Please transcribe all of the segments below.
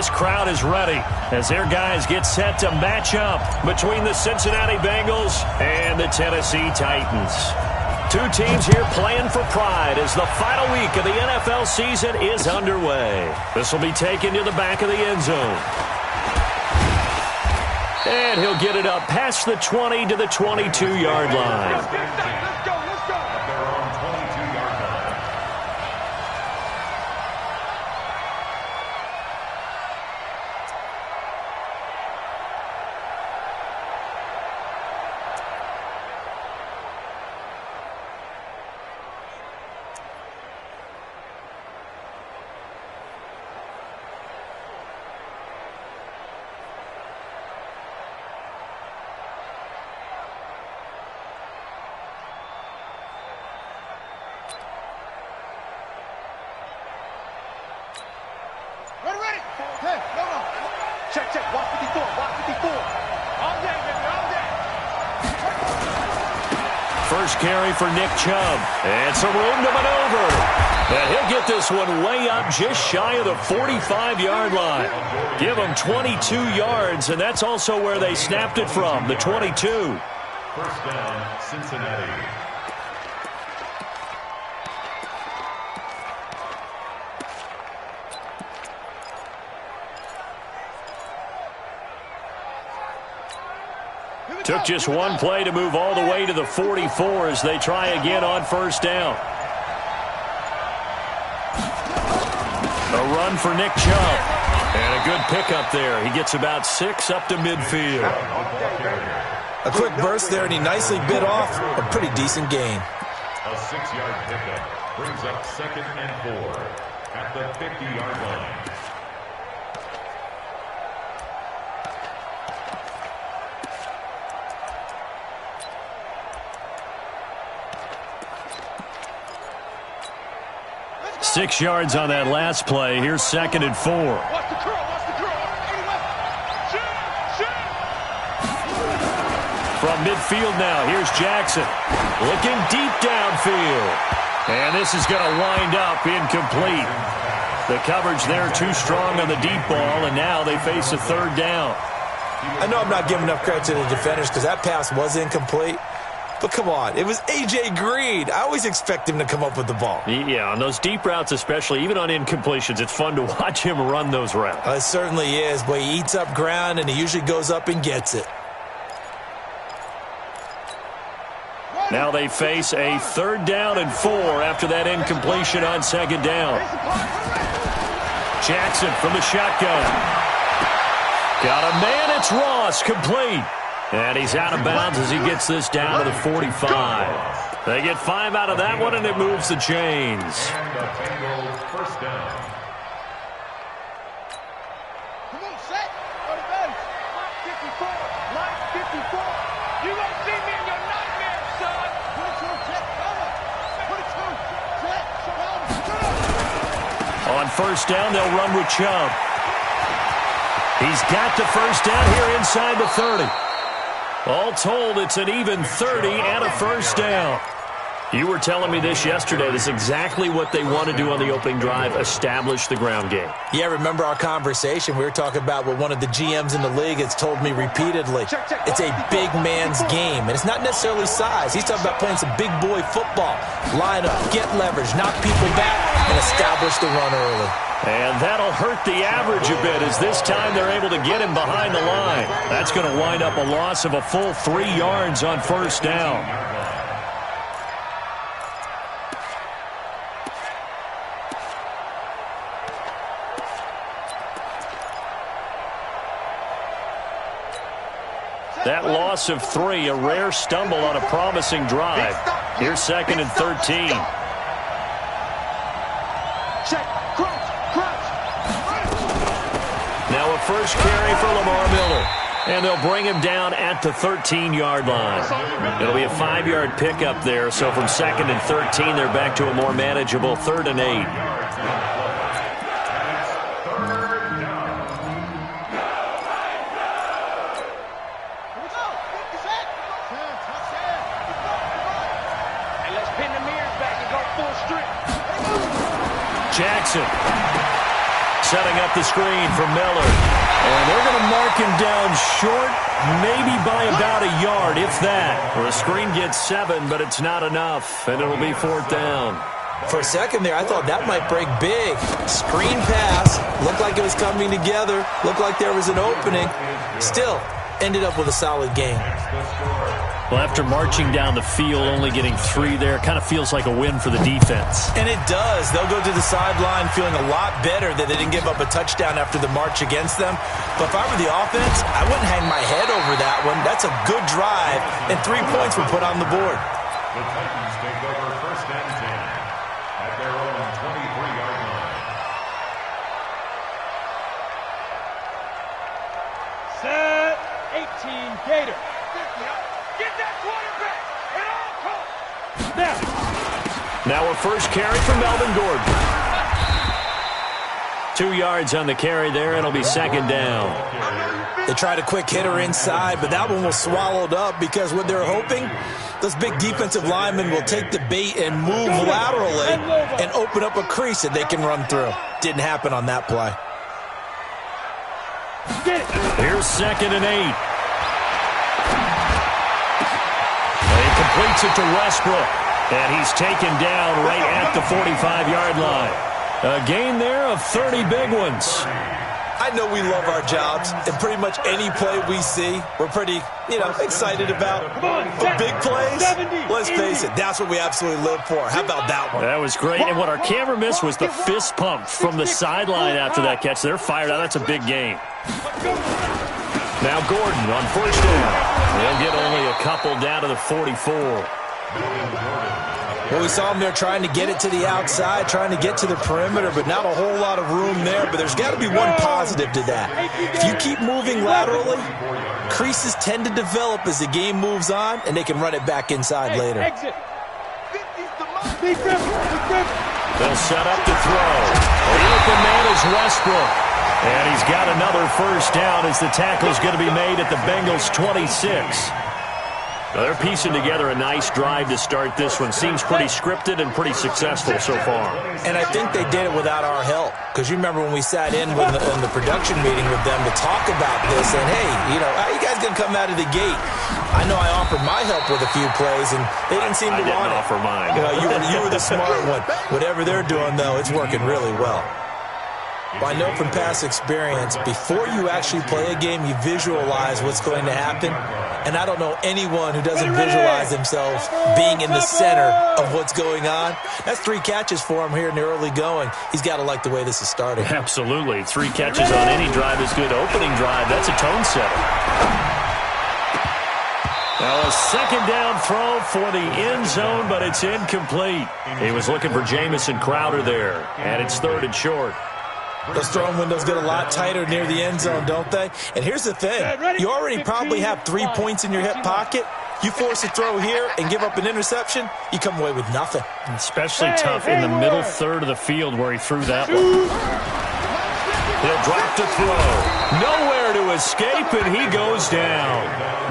this crowd is ready as their guys get set to match up between the Cincinnati Bengals and the Tennessee Titans. Two teams here playing for pride as the final week of the NFL season is underway. This will be taken to the back of the end zone. And he'll get it up past the 20 to the 22-yard line. First carry for Nick Chubb. And some room to maneuver. And he'll get this one way up just shy of the 45-yard line. Give him 22 yards, and that's also where they snapped it from, the 22. First down, Cincinnati. Took just one play to move all the way to the 44 as they try again on first down. A run for Nick Chubb. And a good pickup there. He gets about 6 up to midfield. A quick burst there, and he nicely bit off a pretty decent gain. A 6-yard pickup brings up 2nd and 4 at the 50-yard line. Six yards on that last play. Here's 2nd and 4. From midfield now, here's Jackson. Looking deep downfield. And this is going to wind up incomplete. The coverage there too strong on the deep ball, and now they face a 3rd down. I know I'm not giving enough credit to the defenders because that pass was incomplete. But come on, it was A.J. Green. I always expect him to come up with the ball. Yeah, on those deep routes especially, even on incompletions, it's fun to watch him run those routes. It certainly is, but he eats up ground, and he usually goes up and gets it. Now they face a 3rd down and 4 after that incompletion on 2nd down. Jackson from the shotgun. Got a man, it's Ross, complete. And he's out of bounds as he gets this down to the 45. They get 5 out of that one, and it moves the chains. And the Bengals first down. Come on, set. Go to base. Line 54. Line 54. You won't see me in your nightmares, son. 22, set, cover. 22, set, cover. On first down, they'll run with Chubb. He's got the first down here inside the 30. All told, it's an even 30 and a first down. You were telling me this yesterday. This is exactly what they want to do on the opening drive, establish the ground game. Yeah, remember our conversation? We were talking about what one of the GMs in the league has told me repeatedly. It's a big man's game, and it's not necessarily size. He's talking about playing some big boy football. Line up, get leverage, knock people back, and establish the run early. And that'll hurt the average a bit as this time they're able to get him behind the line. That's going to wind up a loss of a full 3 yards on first down. That loss of 3, a rare stumble on a promising drive. Here's 2nd and 13. Now a first carry for Lamar Miller. And they'll bring him down at the 13-yard line. It'll be a 5-yard pickup there. So from 2nd and 13, they're back to a more manageable 3rd and 8. setting up the screen for Miller. And they're going to mark him down short, maybe by about a yard, if that. The screen gets 7, but it's not enough, and it'll be 4th down. For a second there, I thought that might break big. Screen pass. Looked like it was coming together. Looked like there was an opening. Still, ended up with a solid game. Well, after marching down the field, only getting 3 there, kind of feels like a win for the defense. And it does. They'll go to the sideline feeling a lot better that they didn't give up a touchdown after the march against them. But if I were the offense, I wouldn't hang my head over that one. That's a good drive, and 3 points were put on the board. The Titans take over 1st and 10 at their own 23-yard line. Set 18 Gator. Get that quarterback at all costs. Now a first carry from Melvin Gordon. 2 yards on the carry there. It'll be 2nd down. They tried a quick hitter inside, but that one was swallowed up because what they're hoping, those big defensive linemen will take the bait and move laterally and open up a crease that they can run through. Didn't happen on that play. Here's 2nd and 8. He completes it to Westbrook, and he's taken down right at the 45-yard line. A gain there of 30 big ones. I know we love our jobs, and pretty much any play we see, we're pretty, excited about. But big plays, let's face it, that's what we absolutely live for. How about that one? That was great, and what our camera missed was the fist pump from the sideline after that catch. They're fired out. That's a big gain. Now Gordon on 1st down. They'll get only a couple down to the 44. Well, we saw him there trying to get it to the outside, trying to get to the perimeter, but not a whole lot of room there. But there's got to be one positive to that. If you keep moving laterally, creases tend to develop as the game moves on, and they can run it back inside later. They'll set up to throw. The open man is Westbrook. And he's got another first down as the tackle's going to be made at the Bengals' 26. Now they're piecing together a nice drive to start this one. Seems pretty scripted and pretty successful so far. And I think they did it without our help. Because you remember when we sat in the production meeting with them to talk about this, and hey, how you guys going to come out of the gate? I know I offered my help with a few plays, and they didn't seem to want it. I didn't offer mine. You were the smart one. Whatever they're doing, though, it's working really well. Well, I know from past experience, before you actually play a game, you visualize what's going to happen. And I don't know anyone who doesn't visualize themselves being in the center of what's going on. That's 3 catches for him here in the early going. He's got to like the way this is starting. Absolutely. 3 catches on any drive is good. Opening drive, that's a tone setter. Now a 2nd down throw for the end zone, but it's incomplete. He was looking for Jamison Crowder there, and it's 3rd and short. Those throwing windows get a lot tighter near the end zone, don't they? And here's the thing. You already probably have 3 points in your hip pocket. You force a throw here and give up an interception, you come away with nothing. Especially tough in the middle third of the field where he threw that one. He'll drop to throw. Nowhere to escape, and he goes down.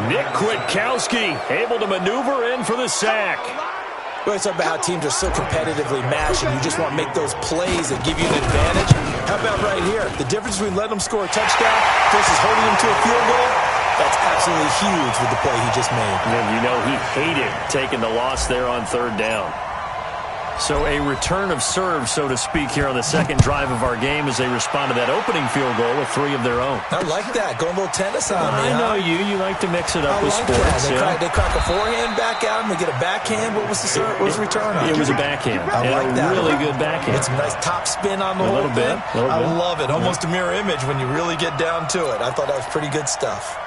Nick Kwiatkowski able to maneuver in for the sack. We always talk about how teams are so competitively matched, and you just want to make those plays that give you an advantage. How about right here? The difference between letting them score a touchdown versus holding them to a field goal, that's absolutely huge with the play he just made. And he hated taking the loss there on 3rd down. So a return of serve, so to speak, here on the 2nd drive of our game as they respond to that opening field goal with 3 of their own. I like that. Going a little tennis on me. I know you. You like to mix it up with like sports. That. They crack a forehand back at him. They get a backhand. What was the return on? It was a backhand. I like that. Really good backhand. It's a nice top spin on the whole thing. I love it. Almost a mirror image when you really get down to it. I thought that was pretty good stuff.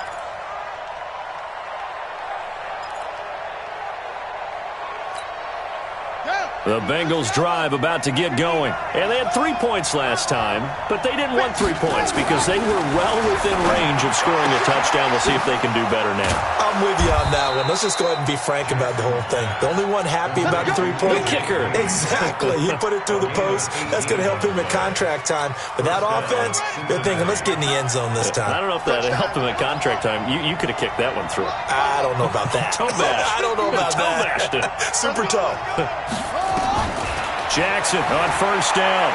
The Bengals drive about to get going. And they had 3 points last time, but they didn't want 3 points because they were well within range of scoring a touchdown. We'll see if they can do better now. I'm with you on that one. Let's just go ahead and be frank about the whole thing. The only one happy about the 3-point. The kicker. Exactly. He put it through the post. That's going to help him at contract time. But that offense, they're thinking, let's get in the end zone this time. I don't know if that helped him at contract time. You could have kicked that one through. I don't know about that. Toe bash. I don't know about toe that. Bashed it. Super toe. Jackson on 1st down.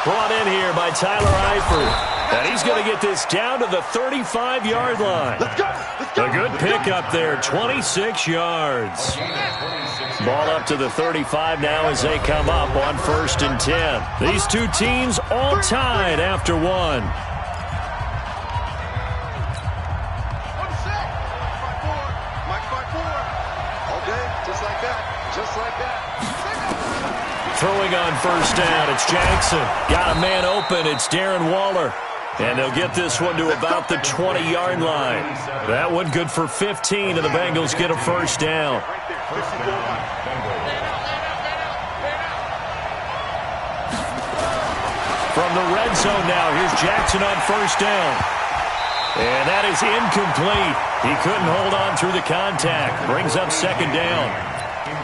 Brought in here by Tyler Eifert. And he's going to get this down to the 35-yard line. Let's go. Let's go. A good pickup there, 26 yards. Ball up to the 35 now as they come up on 1st and 10. These two teams all tied after one. On set. Mike 5-4. All day, just like that. Just like that. Throwing on 1st down, it's Jackson. Got a man open, it's Darren Waller. And they'll get this one to about the 20-yard line. That one good for 15, and the Bengals get a 1st down. From the red zone now, here's Jackson on 1st down. And that is incomplete. He couldn't hold on through the contact. Brings up 2nd down.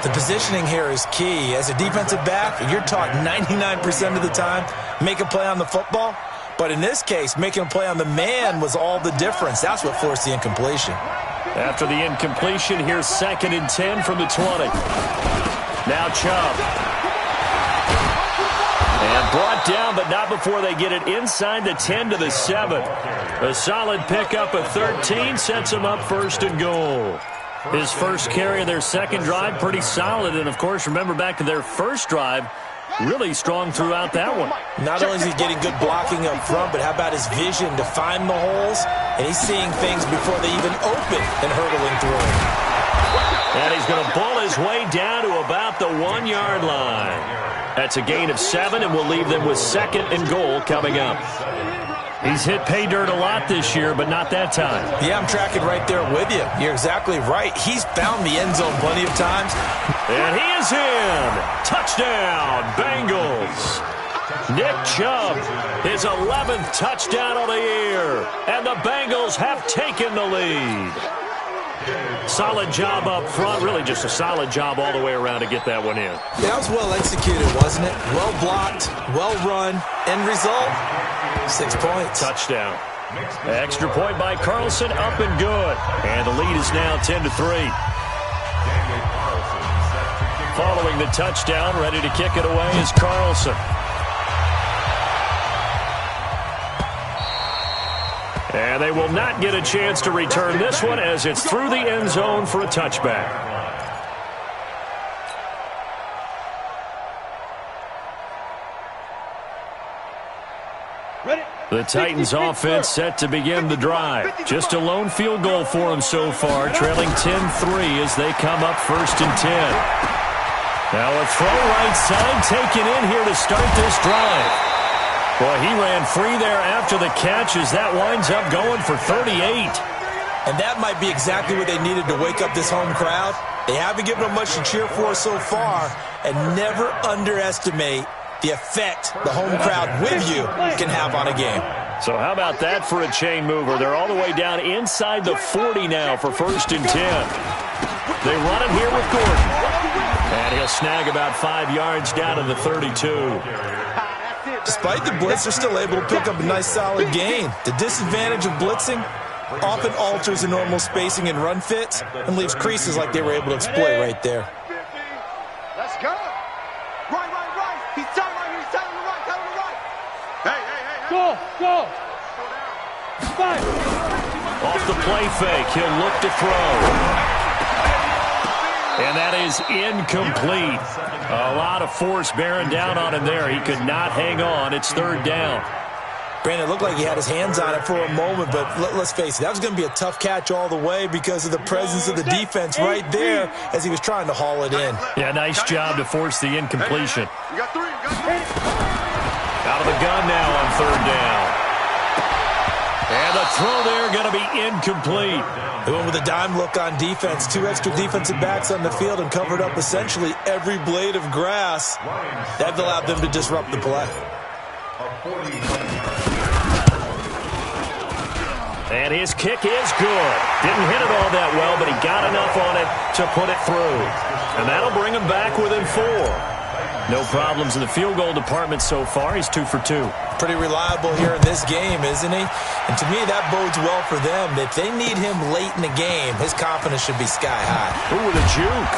The positioning here is key. As a defensive back, you're taught 99% of the time, make a play on the football. But in this case, making a play on the man was all the difference. That's what forced the incompletion. After the incompletion, here's 2nd and 10 from the 20. Now Chubb. And brought down, but not before they get it inside the 10 to the 7. A solid pickup of 13 sets them up 1st and goal. His first carry of their 2nd drive, pretty solid. And, of course, remember back to their 1st drive, really strong throughout that one. Not only is he getting good blocking up front, but how about his vision to find the holes? And he's seeing things before they even open and hurdling through them. And he's going to ball his way down to about the 1-yard line. That's a gain of 7, and we'll leave them with 2nd and goal coming up. He's hit pay dirt a lot this year, but not that time. Yeah, I'm tracking right there with you. You're exactly right. He's found the end zone plenty of times. And he is in. Touchdown, Bengals. Nick Chubb, his 11th touchdown of the year. And the Bengals have taken the lead. Solid job up front. Really just a solid job all the way around to get that one in. Yeah, that was well executed, wasn't it? Well blocked, well run. End result, 6 points. Touchdown. Extra point by Carlson, up and good. And the lead is now 10-3. Following the touchdown, ready to kick it away is Carlson. And they will not get a chance to return this one as it's through the end zone for a touchback. The Titans offense set to begin the drive. Just a lone field goal for them so far, trailing 10-3 as they come up 1st and 10. Now a throw right side taken in here to start this drive. Boy, he ran free there after the catch as that winds up going for 38. And that might be exactly what they needed to wake up this home crowd. They haven't given them much to cheer for so far, and never underestimate the effect the home crowd with you can have on a game. So how about that for a chain mover? They're all the way down inside the 40 now for 1st and 10. They run it here with Gordon. And he'll snag about 5 yards down to the 32. Despite the blitz, they're still able to pick up a nice solid gain. The disadvantage of blitzing often alters the normal spacing and run fits and leaves creases like they were able to exploit right there. Let's go. Right. He's telling right here. He's telling the right. Telling the right. Hey. Go. 5. Off the play fake, he'll look to throw. And that is incomplete. A lot of force bearing down on him there. He could not hang on. It's 3rd down. Brandon, it looked like he had his hands on it for a moment, but let's face it, that was going to be a tough catch all the way because of the presence of the defense right there as he was trying to haul it in. Yeah, nice job to force the incompletion. You got 3. Out of the gun now on 3rd down. And the throw there going to be incomplete. They went with a dime look on defense. 2 extra defensive backs on the field and covered up essentially every blade of grass. That allowed them to disrupt the play. And his kick is good. Didn't hit it all that well, but he got enough on it to put it through. And that'll bring him back within 4. No problems in the field goal department so far. He's 2 for 2. Pretty reliable here in this game, isn't he? And to me, that bodes well for them. If they need him late in the game, his confidence should be sky high. Ooh, with a juke.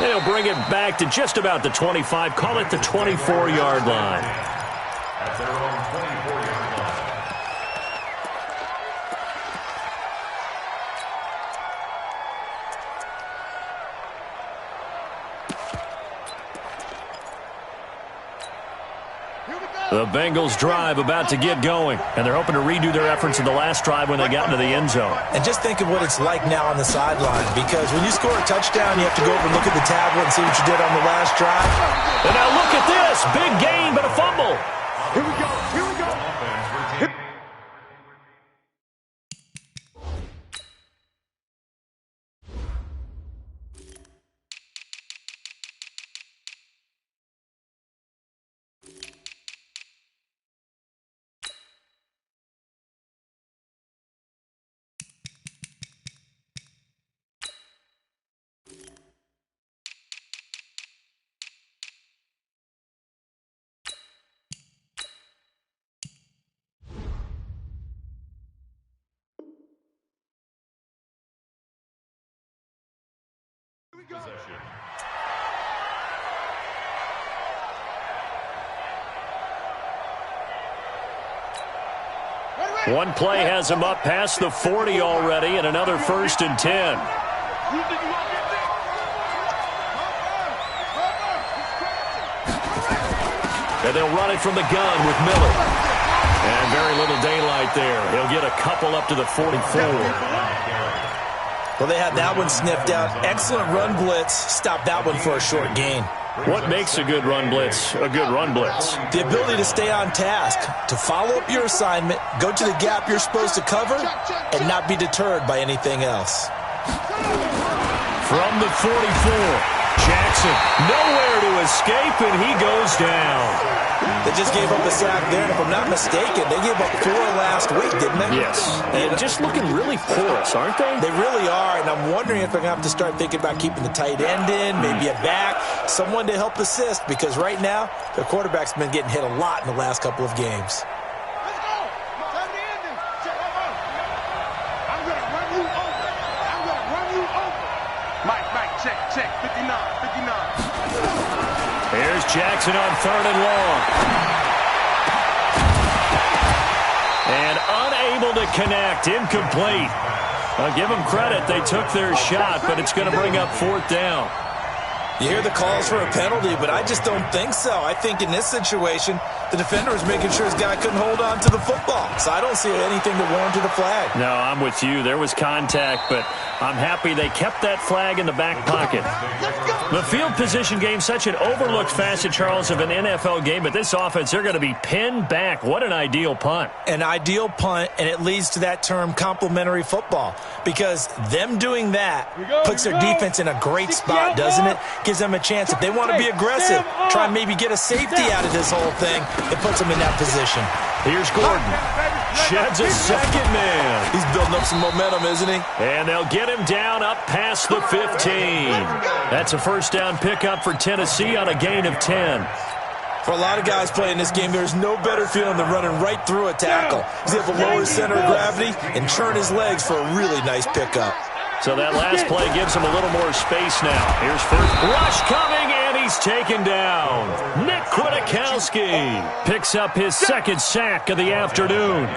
They'll bring it back to just about the 25. Call it the 24-yard line. at their own 24-yard line. The Bengals drive about to get going, and they're hoping to redo their efforts in the last drive when they got into the end zone. And just think of what it's like now on the sideline, because when you score a touchdown, you have to go over and look at the tablet and see what you did on the last drive. And now look at this. Big gain, but a fumble. Here we go. Here we go. Possession. One play has him up past the 40 already, and another 1st and 10. And they'll run it from the gun with Miller. And very little daylight there. He'll get a couple up to the 44. Well, they had that one sniffed out. Excellent run blitz. Stop that one for a short gain. What makes a good run blitz a good run blitz? The ability to stay on task, to follow up your assignment, go to the gap you're supposed to cover, and not be deterred by anything else. From the 44. Jackson, nowhere to escape, and he goes down. They just gave up a sack there, and if I'm not mistaken, they gave up 4 last week, didn't they? Yes. And just looking really porous, aren't they? They really are, and I'm wondering if they're going to have to start thinking about keeping the tight end in, maybe a back, someone to help assist, because right now, their quarterback's been getting hit a lot in the last couple of games. Let's go. Time to end it. Check them out. I'm going to run you over. I'm going to run you over. Mike, check. 59. Here's Jackson on 3rd and long. And unable to connect. Incomplete. I'll give them credit. They took their shot, but it's going to bring up 4th down. You hear the calls for a penalty, but I just don't think so. I think in this situation, the defender was making sure his guy couldn't hold on to the football. So I don't see anything that warranted a flag. No, I'm with you. There was contact, but I'm happy they kept that flag in the back pocket. The field position game, such an overlooked facet, Charles, of an NFL game, but this offense, they're going to be pinned back. What an ideal punt. An ideal punt, and it leads to that term complementary football, because them doing that puts their defense in a great spot, doesn't it? Gives them a chance. If they want to be aggressive, try and maybe get a safety out of this whole thing, it puts them in that position. Here's Gordon. Sheds a second man. He's building up some momentum, isn't he? And they'll get him down up past the 15. That's a 1st down pickup for Tennessee on a gain of 10. For a lot of guys playing this game, there's no better feeling than running right through a tackle. He's able to lower his center of gravity and churn his legs for a really nice pickup. So that last play gives him a little more space now. Here's first rush coming, and he's taken down. Nick Kwiatkowski picks up his 2nd sack of the afternoon.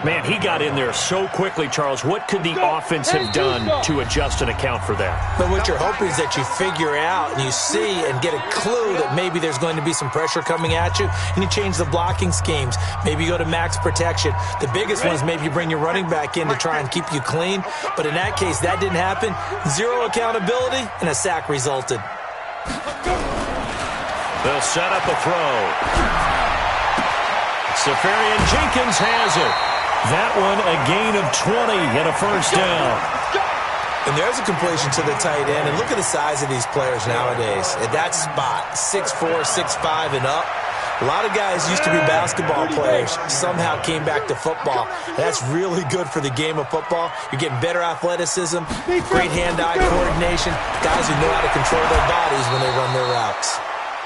Man, he got in there so quickly, Charles. What could the offense have done to adjust and account for that? But what you're hoping is that you figure out and you see and get a clue that maybe there's going to be some pressure coming at you, and you change the blocking schemes. Maybe you go to max protection. The biggest one is maybe you bring your running back in to try and keep you clean. But in that case, that didn't happen. 0 accountability, and a sack resulted. They'll set up a throw. Safarian Jenkins has it. That one a gain of 20 and a 1st down. And there's a completion to the tight end. And look at the size of these players nowadays. At that spot, 6'4", 6'5", and up. A lot of guys used to be basketball players, somehow came back to football. That's really good for the game of football. You're getting better athleticism, great hand-eye coordination, guys who know how to control their bodies when they run their routes.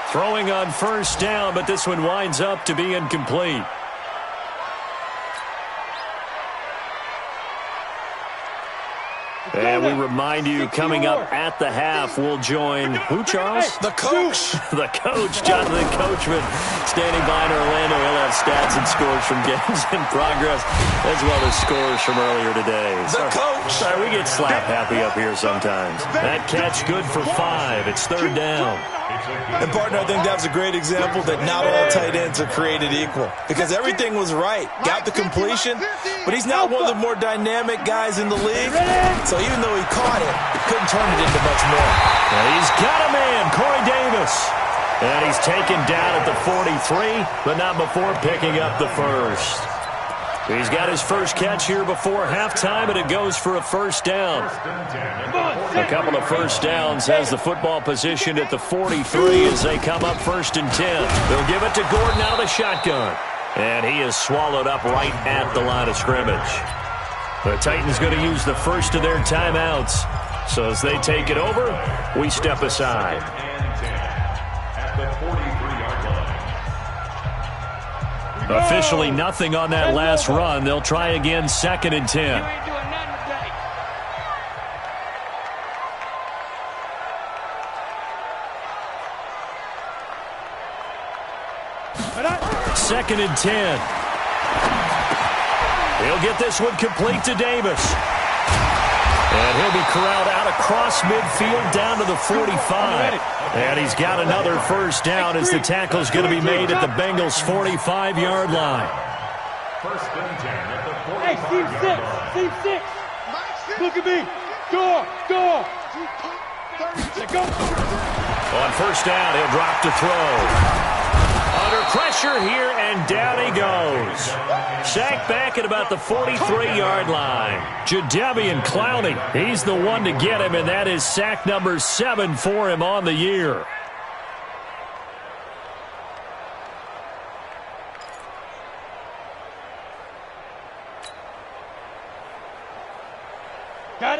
Throwing on 1st down, but this one winds up to be incomplete. And we remind you, coming up at the half, we'll join who, Charles? The coach. The coach, Jonathan Coachman, standing by in Orlando. He'll have stats and scores from games in progress, as well as scores from earlier today. The coach. Sorry, we get slap happy up here sometimes. That catch good for 5. It's 3rd down. And, partner, I think that was a great example that not all tight ends are created equal. Because everything was right. Got the completion, but he's not one of the more dynamic guys in the league. So even though he caught it, he couldn't turn it into much more. And he's got a man, Corey Davis. And he's taken down at the 43, but not before picking up the first. He's got his first catch here before halftime, and it goes for a 1st down. A couple of first downs has the football positioned at the 43 as they come up 1st and 10. They'll give it to Gordon out of the shotgun. And he is swallowed up right at the line of scrimmage. The Titans going to use the first of their timeouts. So as they take it over, we step aside. At the 43-yard line. Officially nothing on that last run. They'll try again 2nd and 10. 2nd and 10. He'll get this one complete to Davis. And he'll be corralled out across midfield down to the 45. And he's got another first down as the tackle's going to be made at the Bengals' 45-yard line. 1st and 10 at the 45-yard Hey, Steve 6. Steve 6. Look at me. Door. Go. On first down, he'll drop to throw. Under pressure here, and down he goes. Sacked back at about the 43-yard line. Jadeveon Clowney, he's the one to get him, and that is sack number 7 for him on the year.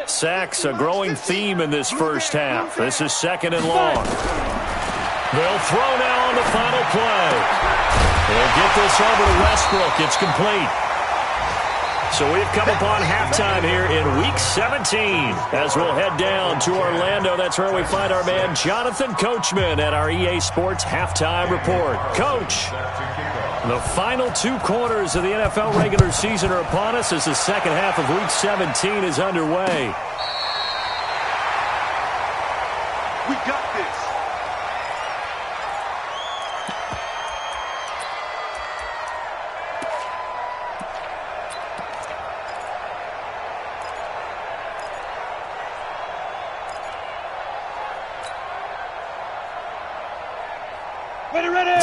Sacks a growing theme in this first half. This is 2nd and long. They'll throw now on the final play. They'll get this over to Westbrook. It's complete. So we've come upon halftime here in Week 17 as we'll head down to Orlando. That's where we find our man Jonathan Coachman at our EA Sports Halftime Report. Coach, the final 2 quarters of the NFL regular season are upon us as the second half of Week 17 is underway. We got this.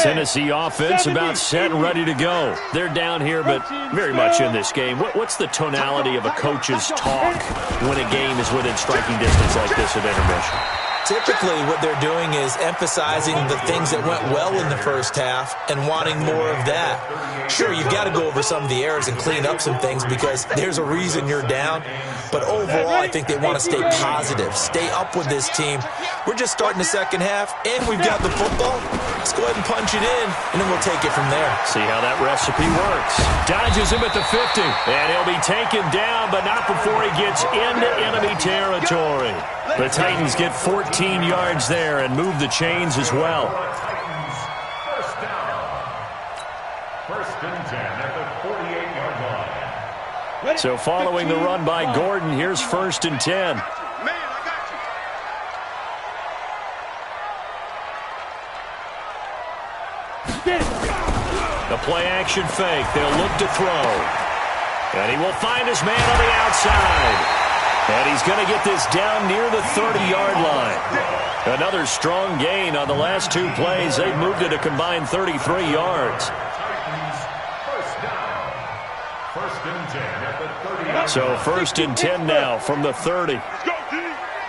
Tennessee offense about set and ready to go. They're down here, but very much in this game. What's the tonality of a coach's talk when a game is within striking distance like this at intermission? Typically, what they're doing is emphasizing the things that went well in the first half and wanting more of that. Sure, you've got to go over some of the errors and clean up some things because there's a reason you're down. But overall, I think they want to stay positive, stay up with this team. We're just starting the second half, and we've got the football. Let's go ahead and punch it in, and then we'll take it from there. See how that recipe works. Dodges him at the 50, and he'll be taken down, but not before he gets into enemy territory. The Titans get 14 yards there and move the chains as well. First down. 1st and 10 at the 48-yard line. So following the run by Gordon, here's 1st and 10. Man, I got you. The play-action fake. They'll look to throw. And he will find his man on the outside. And he's going to get this down near the 30-yard line. Another strong gain on the last 2 plays. They've moved it a combined 33 yards. First down. 1st and 10 at the 30. So 1st and 10 now from the 30. Let's go, D.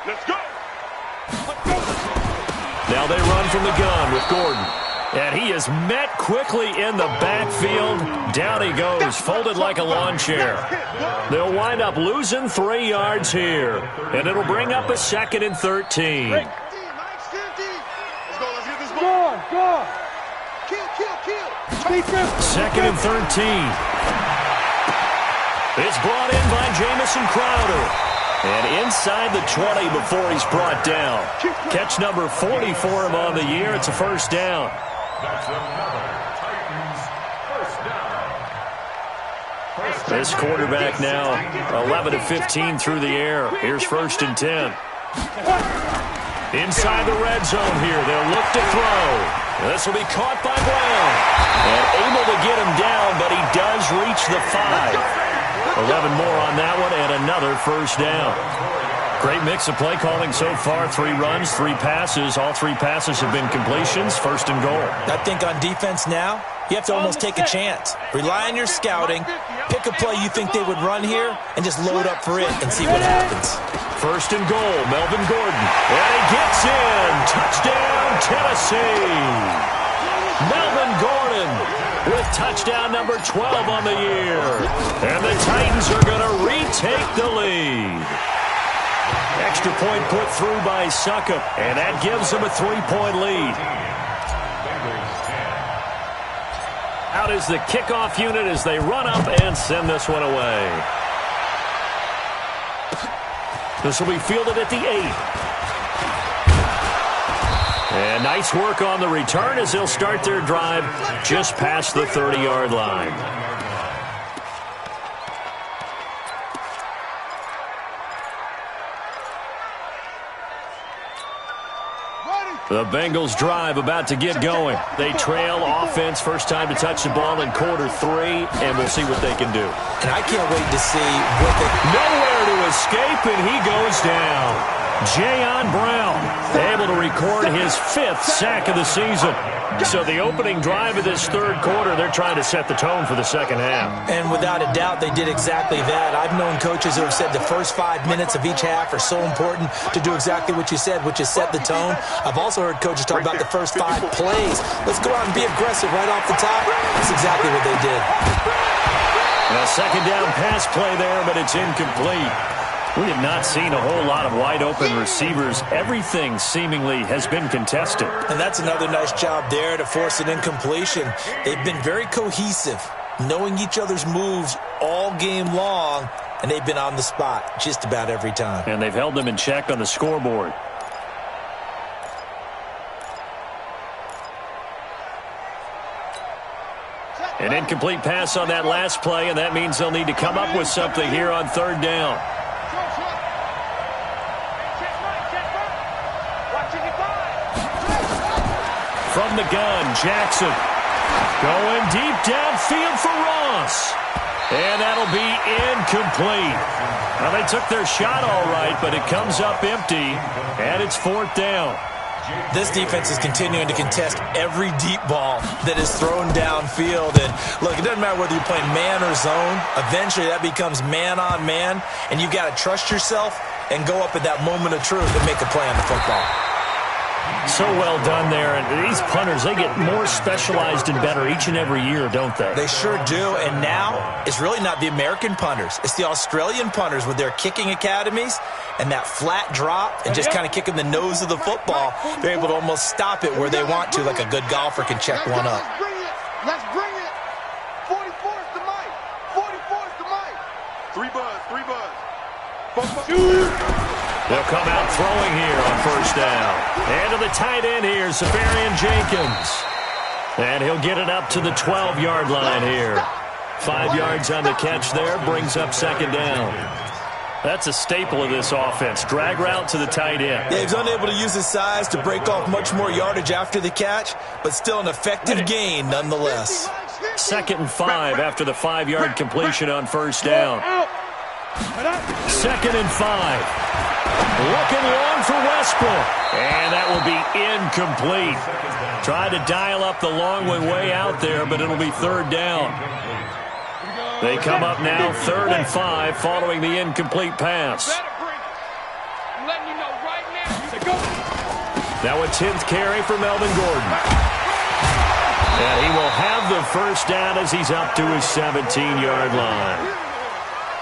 Let's go. Now they run from the gun with Gordon. And he is met quickly in the backfield. Down he goes, folded like a lawn chair. They'll wind up losing 3 yards here. And it'll bring up a 2nd and 13. Let's get this ball. Go. Kill. 2nd and 13. It's brought in by Jamison Crowder. And inside the 20 before he's brought down. Catch number 40 for him on the year. It's a first down. That's another Titans first down. This quarterback now 11 of 15 through the air. Here's 1st and 10. Inside the red zone here. They'll look to throw. This will be caught by Brown. And able to get him down, but he does reach the 5. 11 more on that one, and another first down. Great mix of play calling so far. 3 runs, 3 passes. All 3 passes have been completions. 1st and goal. I think on defense now, you have to almost take a chance. Rely on your scouting. Pick a play you think they would run here, and just load up for it and see what happens. 1st and goal, Melvin Gordon. And he gets in. Touchdown, Tennessee. Melvin Gordon with touchdown number 12 on the year. And the Titans are going to retake the lead. Extra point put through by Succop, and that gives them a 3-point lead. Out is the kickoff unit as they run up and send this one away. This will be fielded at the 8. And nice work on the return as they'll start their drive just past the 30-yard line. The Bengals drive about to get going. They trail offense, first time to touch the ball in quarter 3, and we'll see what they can do. And I can't wait to see what they... Nowhere to escape, and he goes down. Jayon Brown able to record his 5th sack of the season. So the opening drive of this 3rd quarter, they're trying to set the tone for the 2nd half. And without a doubt, they did exactly that. I've known coaches who have said the first 5 minutes of each half are so important to do exactly what you said, which is set the tone. I've also heard coaches talk about the first 5 plays. Let's go out and be aggressive right off the top. That's exactly what they did. A 2nd down pass play there, but it's incomplete. We have not seen a whole lot of wide-open receivers. Everything seemingly has been contested. And that's another nice job there to force an incompletion. They've been very cohesive, knowing each other's moves all game long, and they've been on the spot just about every time. And they've held them in check on the scoreboard. An incomplete pass on that last play, and that means they'll need to come up with something here on 3rd down. From the gun, Jackson going deep downfield for Ross. And that'll be incomplete. Well, they took their shot all right, but it comes up empty, and it's 4th down. This defense is continuing to contest every deep ball that is thrown downfield. And look, it doesn't matter whether you're playing man or zone. Eventually, that becomes man on man, and you've got to trust yourself and go up at that moment of truth and make a play on the football. So well done there. And these punters, they get more specialized and better each and every year, don't they? They sure do. And now, it's really not the American punters. It's the Australian punters with their kicking academies and that flat drop and just kind of kicking the nose of the football. They're able to almost stop it where they want to, like a good golfer can check one up. Let's bring it. 44 is the mic. 44 is the mic. 3 buzz, 3 buzz. They'll come out throwing here on 1st down. And to the tight end here, Safarian Jenkins. And he'll get it up to the 12-yard line here. 5 yards on the catch there, brings up 2nd down. That's a staple of this offense. Drag route to the tight end. Yeah, he's unable to use his size to break off much more yardage after the catch, but still an effective gain nonetheless. 2nd and 5 after the 5-yard completion on 1st down. 2nd and 5. Looking long for Westbrook. And that will be incomplete. Tried to dial up the long way out there, but it'll be 3rd down. They come up now 3rd and 5 following the incomplete pass. Now a 10th carry for Melvin Gordon. And he will have the first down as he's up to his 17-yard line.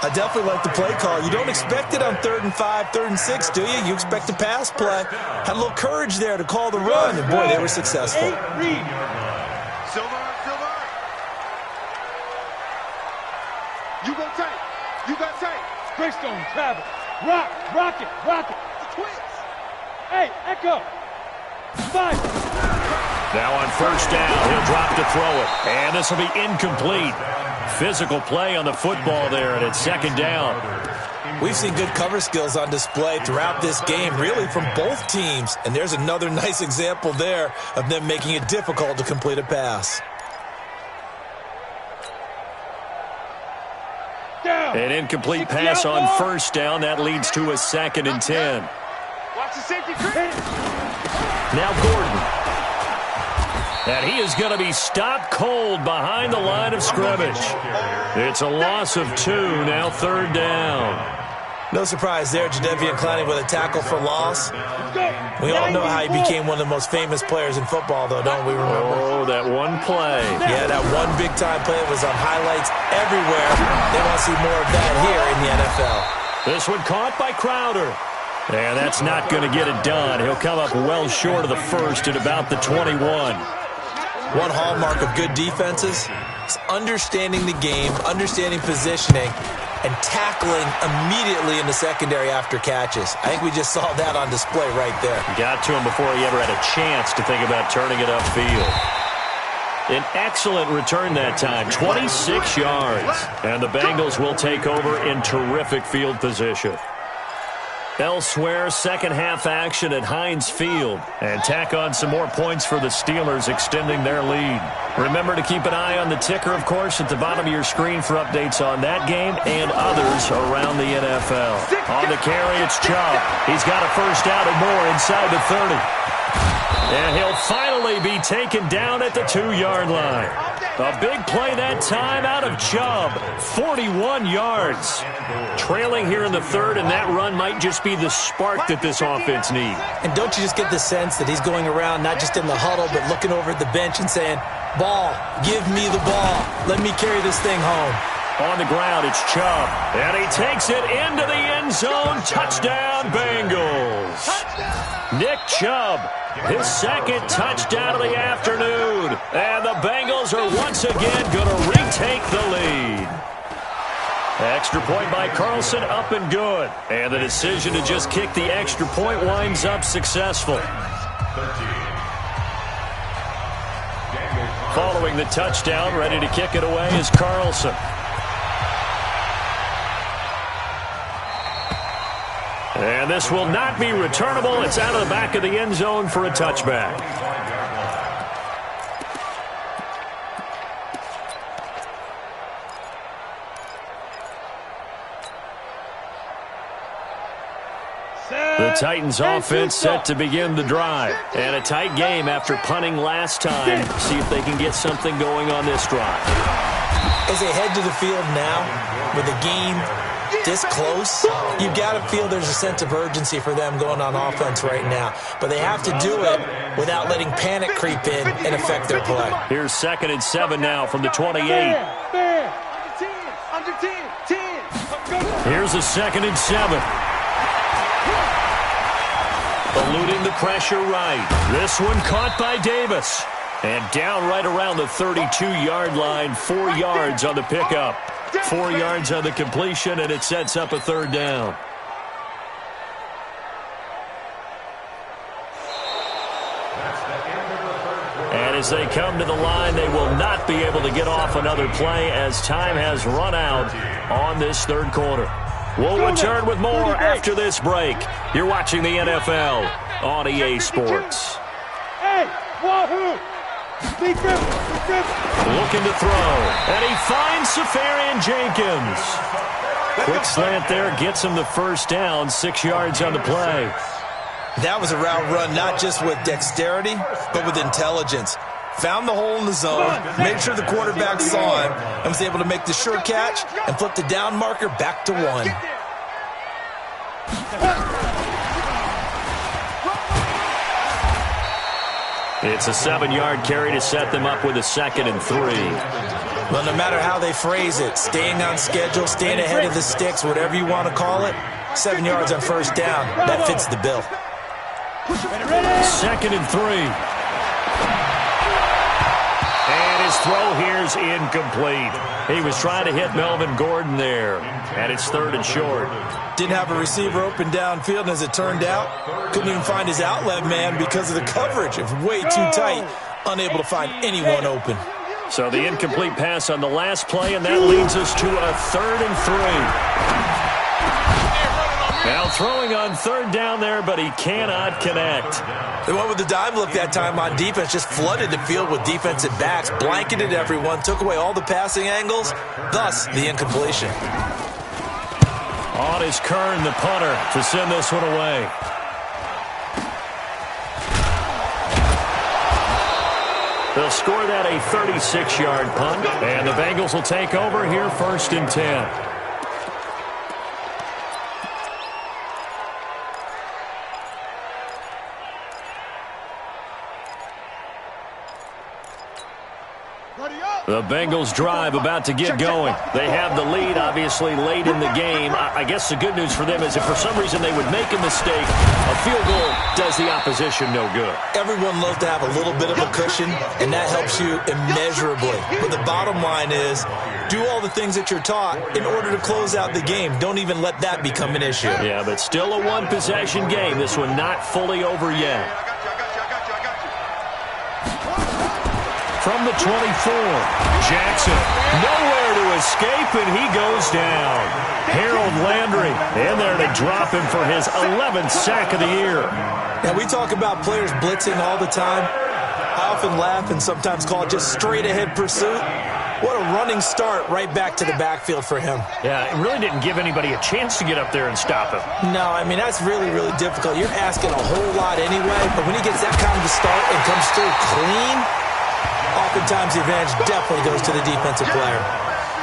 I definitely like the play call. You don't expect it on 3rd and 5, 3rd and 6, do you? You expect a pass play. Had a little courage there to call the run, and boy, they were successful. Silver. You go tight. You got tight. Greystone, travel. Rock it. The twins. Hey, Echo. 5. Now on first down, he'll drop to throw it. And this will be incomplete. Physical play on the football there, and it's second down. We've seen good cover skills on display throughout this game, really from both teams. And there's another nice example there of them making it difficult to complete a pass. An incomplete pass on first down. That leads to a 2nd and 10. Watch the safety. Now Gordon. And he is going to be stopped cold behind the line of scrimmage. It's a loss of 2, now 3rd down. No surprise there, Jadeveon Clowney with a tackle for loss. We all know how he became one of the most famous players in football, though, don't we remember? Oh, that one play. Yeah, that one big-time play was on highlights everywhere. They want to see more of that here in the NFL. This one caught by Crowder. And that's not going to get it done. He'll come up well short of the first at about the 21. One hallmark of good defenses is understanding the game, understanding positioning, and tackling immediately in the secondary after catches. I think we just saw that on display right there. Got to him before he ever had a chance to think about turning it upfield. An excellent return that time, 26 yards. And the Bengals will take over in terrific field position. Elsewhere, second half action at Heinz Field. And tack on some more points for the Steelers, extending their lead. Remember to keep an eye on the ticker, of course, at the bottom of your screen for updates on that game and others around the NFL. On the carry, it's Chubb. He's got a first down and more inside the 30. And he'll finally be taken down at the 2-yard line. A big play that time out of Chubb, 41 yards. Trailing here in the 3rd, and that run might just be the spark that this offense needs. And don't you just get the sense that he's going around not just in the huddle, but looking over at the bench and saying, ball, give me the ball. Let me carry this thing home. On the ground, it's Chubb. And he takes it into the end zone. Touchdown, Bengals. Nick Chubb, his 2nd touchdown of the afternoon. And the Bengals are once again going to retake the lead. Extra point by Carlson, up and good. And the decision to just kick the extra point winds up successful. Following the touchdown, ready to kick it away is Carlson. And this will not be returnable. It's out of the back of the end zone for a touchback. The Titans offense set to begin the drive. And a tight game after punting last time. See if they can get something going on this drive. As they head to the field now, with the game this close, you've got to feel there's a sense of urgency for them going on offense right now. But they have to do it without letting panic creep in and affect their play. Here's 2nd and 7 now from the 28. Under 10. Here's a 2nd and 7. Eluding the pressure right. This one caught by Davis. And down right around the 32-yard line, 4 yards on the pickup. 4 yards on the completion, and it sets up a 3rd down. And as they come to the line, they will not be able to get off another play as time has run out on this 3rd quarter. We'll return with more after this break. You're watching the NFL on EA Sports. Hey, wahoo! Looking to throw, and he finds Safarian Jenkins. Quick slant there, gets him the first down, 6 yards on the play. That was a route run not just with dexterity, but with intelligence. Found the hole in the zone, made sure the quarterback saw him, and was able to make the sure catch and flip the down marker back to 1. It's a 7-yard carry to set them up with a 2nd and 3. Well, no matter how they phrase it, staying on schedule, staying ahead of the sticks, whatever you want to call it, 7 yards on first down, that fits the bill. 2nd and 3. And his throw here's incomplete. He was trying to hit Melvin Gordon there, and it's 3rd and short. Didn't have a receiver open downfield, and as it turned out, couldn't even find his outlet man because of the coverage. It was way too tight, unable to find anyone open. So the incomplete pass on the last play, and that leads us to a 3rd and 3. Now throwing on 3rd down there, but he cannot connect. They went with the dime look that time on defense, just flooded the field with defensive backs, blanketed everyone, took away all the passing angles, thus the incompletion. On is Kern, the punter, to send this one away. They'll score that a 36-yard punt, and the Bengals will take over here 1st and 10. The Bengals drive about to get going. They have the lead, obviously, late in the game. I guess the good news for them is if for some reason they would make a mistake, a field goal does the opposition no good. Everyone loves to have a little bit of a cushion, and that helps you immeasurably. But the bottom line is, do all the things that you're taught in order to close out the game. Don't even let that become an issue. Yeah, but still a one-possession game. This one not fully over yet. From the 24, Jackson, nowhere to escape, and he goes down. Harold Landry in there to drop him for his 11th sack of the year. Now, we talk about players blitzing all the time. I often laugh and sometimes call it just straight-ahead pursuit. What a running start right back to the backfield for him. Yeah, it really didn't give anybody a chance to get up there and stop him. No, I mean, that's really, really difficult. You're asking a whole lot anyway, but when he gets that kind of a start and comes through clean, oftentimes the advantage definitely goes to the defensive player.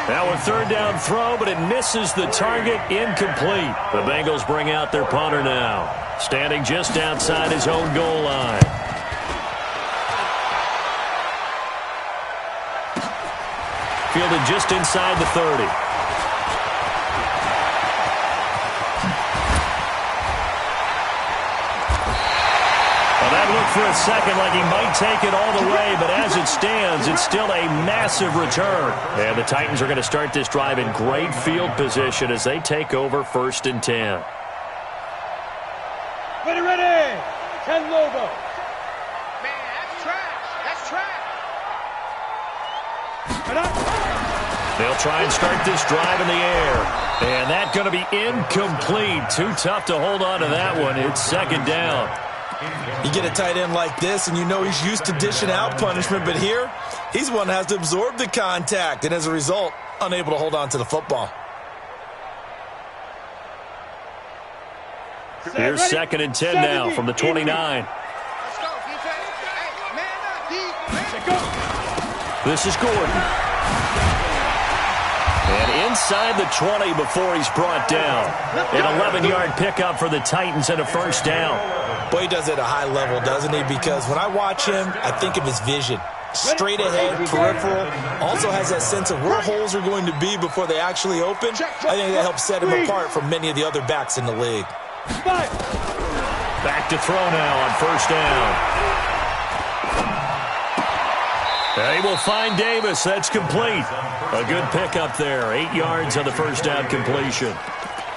Now a 3rd down throw, but it misses the target, incomplete. The Bengals bring out their punter now, standing just outside his own goal line. Fielded just inside the 30. That looked for a second like he might take it all the way, but as it stands, it's still a massive return. And the Titans are going to start this drive in great field position as they take over 1st and 10. Ready. 10 Lobo. Man, that's trash. That's trash. They'll try and start this drive in the air. And that's going to be incomplete. Too tough to hold on to that one. It's 2nd down. You get a tight end like this, and you know he's used to dishing out punishment, but here, he's one that has to absorb the contact, and as a result, unable to hold on to the football. Here's 2nd and 10 now from the 29. Let's go, defense. Hey, man up, This is Gordon. And inside the 20 before he's brought down. An 11-yard pickup for the Titans and a 1st down. Boy, he does it at a high level, doesn't he? Because when I watch him, I think of his vision. Straight ahead, peripheral. Also has that sense of where holes are going to be before they actually open. I think that helps set him apart from many of the other backs in the league. Back to throw now on 1st down. They will find Davis. That's complete. A good pickup there. 8 yards on the 1st down completion.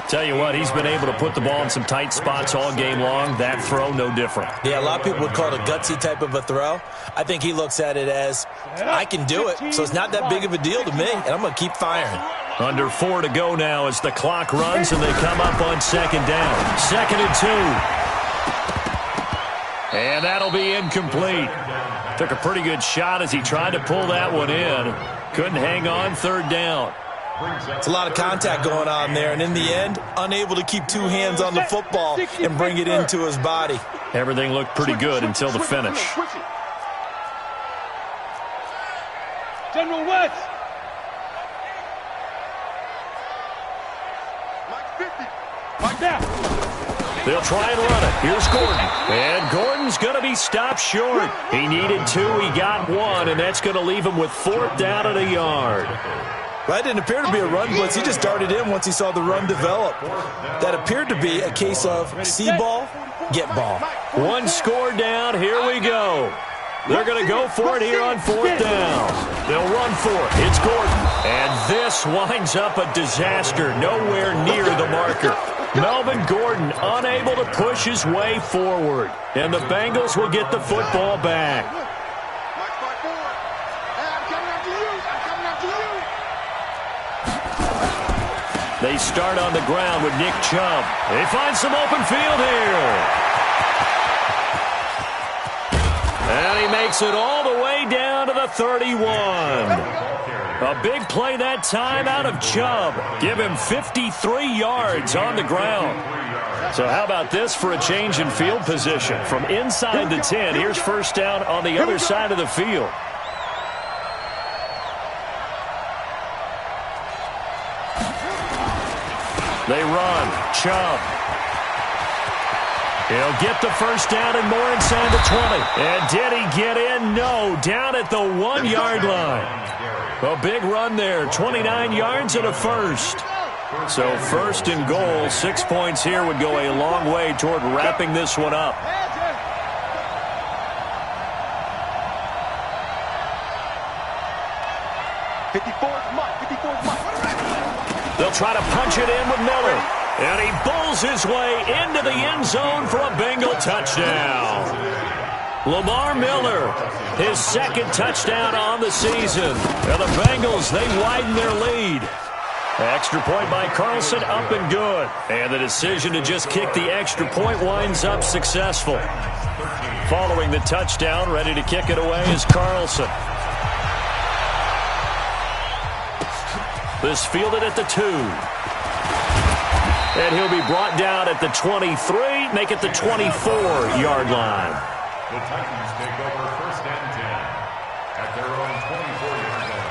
Tell you what, he's been able to put the ball in some tight spots all game long. That throw, no different. Yeah, a lot of people would call it a gutsy type of a throw. I think he looks at it as, I can do it, so it's not that big of a deal to me, and I'm going to keep firing. Under 4 to go now as the clock runs, and they come up on 2nd down. 2nd and 2. And that'll be incomplete. Took a pretty good shot as he tried to pull that one in. Couldn't hang on 3rd down. It's a lot of contact going on there, and in the end, unable to keep 2 hands on the football and bring it into his body. Everything looked pretty good until the finish. General West. Mike down. They'll try and run it. Here's Gordon. And Gordon's going to be stopped short. He needed 2. He got 1, and that's going to leave him with 4th down and a yard. That didn't appear to be a run blitz. He just darted in once he saw the run develop. That appeared to be a case of see ball, get ball. 1 score down. Here we go. They're going to go for it here on 4th down. They'll run for it. It's Gordon. And this winds up a disaster. Nowhere near the marker. Melvin Gordon unable to push his way forward. And the Bengals will get the football back. They start on the ground with Nick Chubb. They find some open field here. And he makes it all the way down to the 31. A big play that time out of Chubb. Give him 53 yards on the ground. So how about this for a change in field position? From inside the 10, here's first down on the other side of the field. They run. Chubb. He'll get the first down and more inside the 20. And did he get in? No. Down at the 1-yard line. A big run there. 29 yards and a first. So first and goal, 6 points here would go a long way toward wrapping this one up. They'll try to punch it in with Miller. And he bowls his way into the end zone for a Bengal touchdown. Lamar Miller, his second touchdown on the season. And the Bengals, they widen their lead. Extra point by Carlson, up and good. And the decision to just kick the extra point winds up successful. Following the touchdown, ready to kick it away is Carlson. This fielded at the 2. And he'll be brought down at the 23, make it the 24-yard line. The Titans take over first and 10 at their own 24-yard line.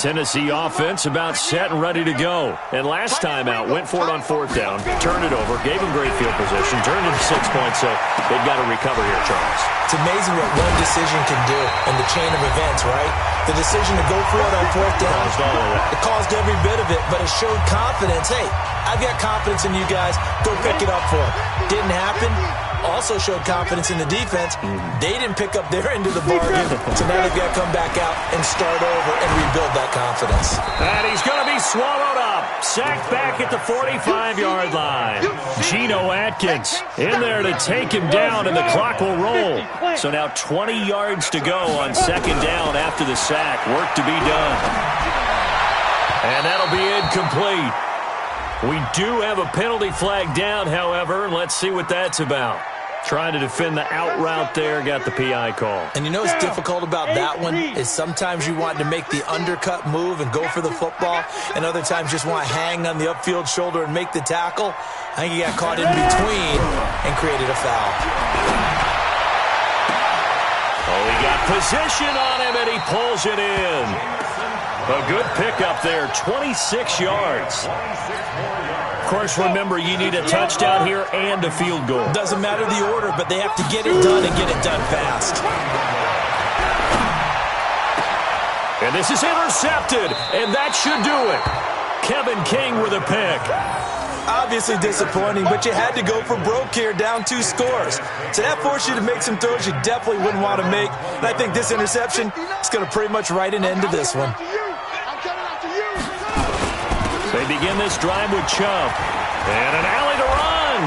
Tennessee offense about set and ready to go. And last time out, went for it on fourth down, turned it over, gave him great field position, turned it to 6 points, so they've got to recover here, Charles. It's amazing what one decision can do in the chain of events, right? The decision to go for it on fourth down, it caused every bit of it, but it showed confidence. Hey, I've got confidence in you guys. Go pick it up for it. Didn't happen. Also showed confidence in the defense. They didn't pick up their end of the bargain, so now they've got to come back out and start over and rebuild that confidence. And he's going to be swallowed up. Sacked back at the 45-yard line. Geno Atkins in there to take him down, and the clock will roll. So now 20 yards to go on second down after the sack. Work to be done. And that'll be incomplete. We do have a penalty flag down, however. Let's see what that's about. Trying to defend the out route there, got the PI call. And you know what's difficult about that one is sometimes you want to make the undercut move and go for the football, and other times just want to hang on the upfield shoulder and make the tackle. I think he got caught in between and created a foul. Oh, he got position on him, and he pulls it in. A good pickup there, 26 yards. Of course, remember, you need a touchdown here and a field goal. Doesn't matter the order, but they have to get it done and get it done fast. And this is intercepted, and that should do it. Kevin King with a pick. Obviously disappointing, but you had to go for broke here, down 2 scores. So that forced you to make some throws you definitely wouldn't want to make. And I think this interception is going to pretty much write an end to this one. They begin this drive with Chubb. And an alley to run.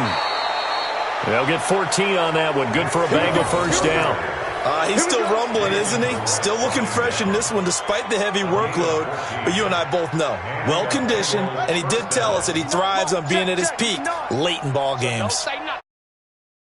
They'll get 14 on that one. Good for a Bengal first down. He's still rumbling, isn't he? Still looking fresh in this one despite the heavy workload. But you and I both know, well-conditioned, and he did tell us that he thrives on being at his peak late in ball games.